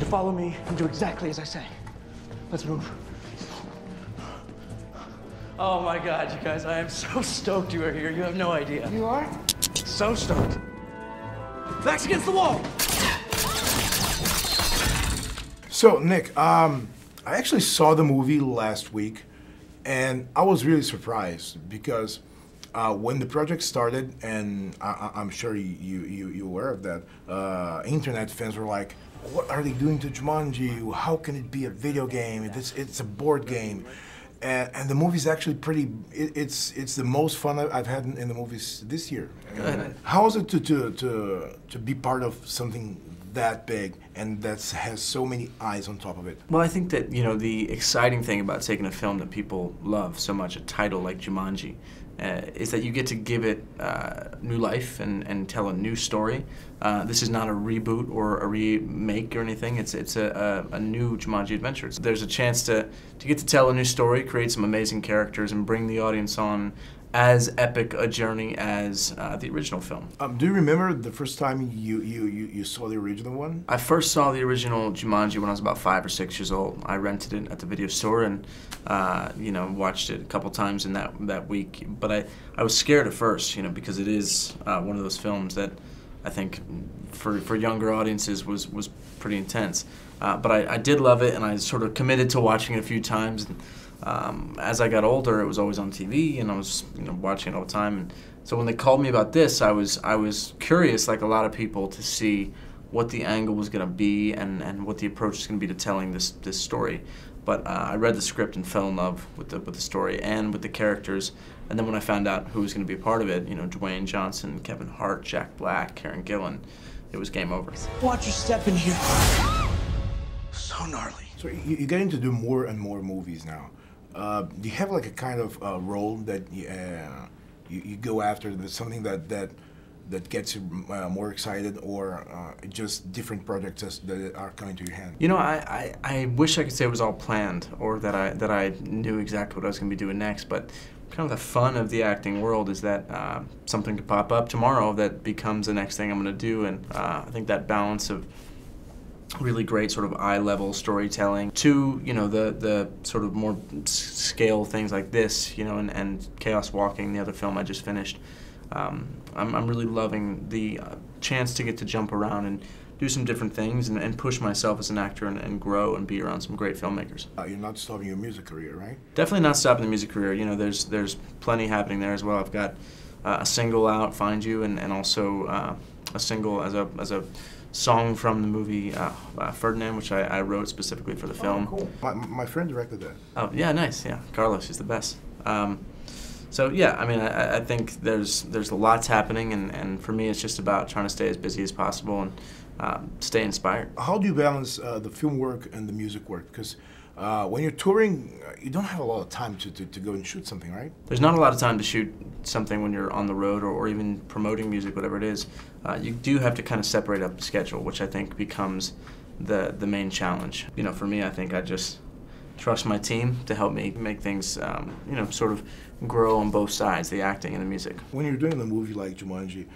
to follow me and do exactly as I say. Let's move. Oh my God, you guys, I am so stoked you are here. You have no idea. You are? So stoked. Backs against the wall. So, Nick, I actually saw the movie last week, and I was really surprised because when the project started, and I'm sure you're aware of that, internet fans were like, what are they doing to Jumanji? How can it be a video game? It's a board game. And the movie's actually pretty, it's the most fun I've had in the movies this year. How is it to be part of something that big and that has so many eyes on top of it? Well, I think that, you know, the exciting thing about taking a film that people love so much, a title like Jumanji, is that you get to give it new life and tell a new story. This is not a reboot or a remake or anything. It's a new Jumanji adventure. There's a chance to get to tell a new story, create some amazing characters, and bring the audience on as epic a journey as the original film. Do you remember the first time you saw the original one? I first saw the original Jumanji when I was about 5 or 6 years old. I rented it at the video store and you know, watched it a couple times in that week. But I was scared at first, you know, because it is one of those films that I think for younger audiences was pretty intense. But I did love it, and I sort of committed to watching it a few times. And, as I got older, it was always on TV, and I was, you know, watching it all the time. And so when they called me about this, I was curious, like a lot of people, to see what the angle was going to be and what the approach was going to be to telling this story. But I read the script and fell in love with the story and with the characters. And then when I found out who was going to be a part of it, you know, Dwayne Johnson, Kevin Hart, Jack Black, Karen Gillan, it was game over. Watch your step in here. So gnarly. So you're getting to do more and more movies now. Do you have like a kind of role that you go after? That's something that gets you more excited, or just different projects that are coming to your hand? You know, I wish I could say it was all planned, or that I knew exactly what I was going to be doing next. But kind of the fun of the acting world is that something could pop up tomorrow that becomes the next thing I'm going to do, and I think that balance of really great sort of eye-level storytelling to, you know, the sort of more scale things like this, you know, and Chaos Walking, the other film I just finished. I'm really loving the chance to get to jump around and do some different things and push myself as an actor and grow and be around some great filmmakers. You're not stopping your music career, right? Definitely not stopping the music career. You know, there's plenty happening there as well. I've got a single out, Find You, and also a single as a song from the movie Ferdinand, which I wrote specifically for the film. Oh, cool. My friend directed that. Oh, yeah, nice. Yeah, Carlos, he's the best. So yeah, I mean, I think there's lots happening, and for me, it's just about trying to stay as busy as possible and stay inspired. How do you balance the film work and the music work? Because when you're touring, you don't have a lot of time to go and shoot something, right? There's not a lot of time to shoot something when you're on the road or even promoting music, whatever it is. You do have to kind of separate up the schedule, which I think becomes the main challenge. You know, for me, I think I just trust my team to help me make things, you know, sort of grow on both sides, the acting and the music. When you're doing a movie like Jumanji,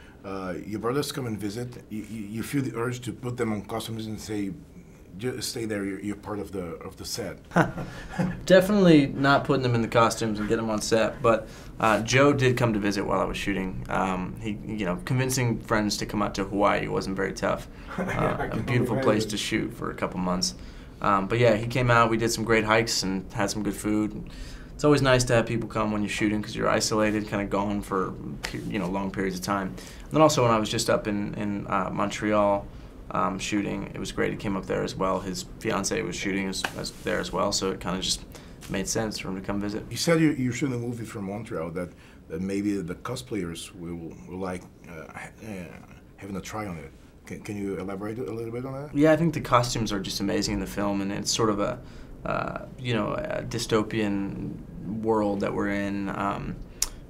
your brothers come and visit, you feel the urge to put them on costumes and say, just stay there, you're part of the set. Definitely not putting them in the costumes and get them on set, but Joe did come to visit while I was shooting. You know, convincing friends to come out to Hawaii wasn't very tough. A beautiful place to shoot for a couple months. But yeah, he came out, we did some great hikes and had some good food. It's always nice to have people come when you're shooting because you're isolated, kind of gone for, you know, long periods of time. And then also when I was just up in Montreal shooting, it was great. He came up there as well. His fiance was shooting as there as well, so it kind of just made sense for him to come visit. You said you're shooting a movie from Montreal that maybe the cosplayers will like having a try on it. Can you elaborate a little bit on that? Yeah, I think the costumes are just amazing in the film, and it's sort of a you know, a dystopian world that we're in,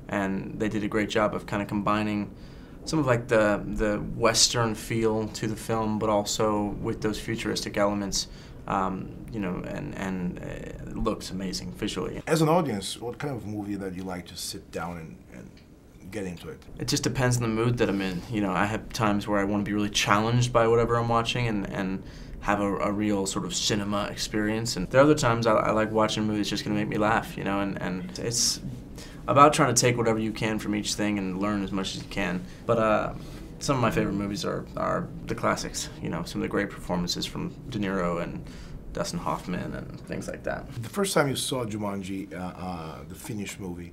and they did a great job of kind of combining some of like the Western feel to the film, but also with those futuristic elements, you know, and it looks amazing visually. As an audience, what kind of movie that you like to sit down and get into it? It just depends on the mood that I'm in. You know, I have times where I want to be really challenged by whatever I'm watching and have a real sort of cinema experience. And there are other times I like watching movies just going to make me laugh, you know, and it's about trying to take whatever you can from each thing and learn as much as you can. But some of my favorite movies are the classics, you know, some of the great performances from De Niro and Dustin Hoffman and things like that. The first time you saw Jumanji, the finished movie,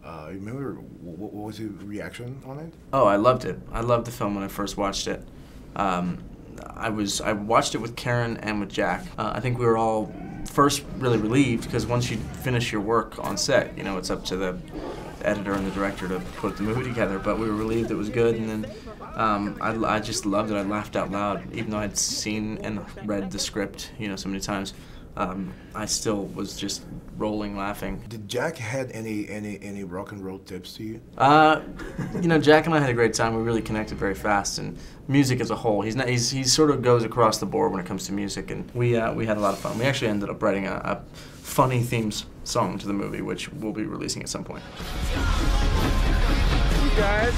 you remember what was your reaction on it? Oh, I loved it. I loved the film when I first watched it. I watched it with Karen and with Jack. I think we were all first really relieved because once you finish your work on set, you know, it's up to the editor and the director to put the movie together. But we were relieved it was good, and then I just loved it. I laughed out loud, even though I'd seen and read the script, you know, so many times. I still was just rolling laughing. Did Jack had any rock and roll tips to you? You know, Jack and I had a great time. We really connected very fast, and music as a whole. He sort of goes across the board when it comes to music, and we had a lot of fun. We actually ended up writing a funny themes song to the movie, which we'll be releasing at some point. You guys.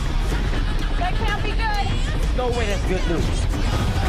That can't be good. No way, that's good news.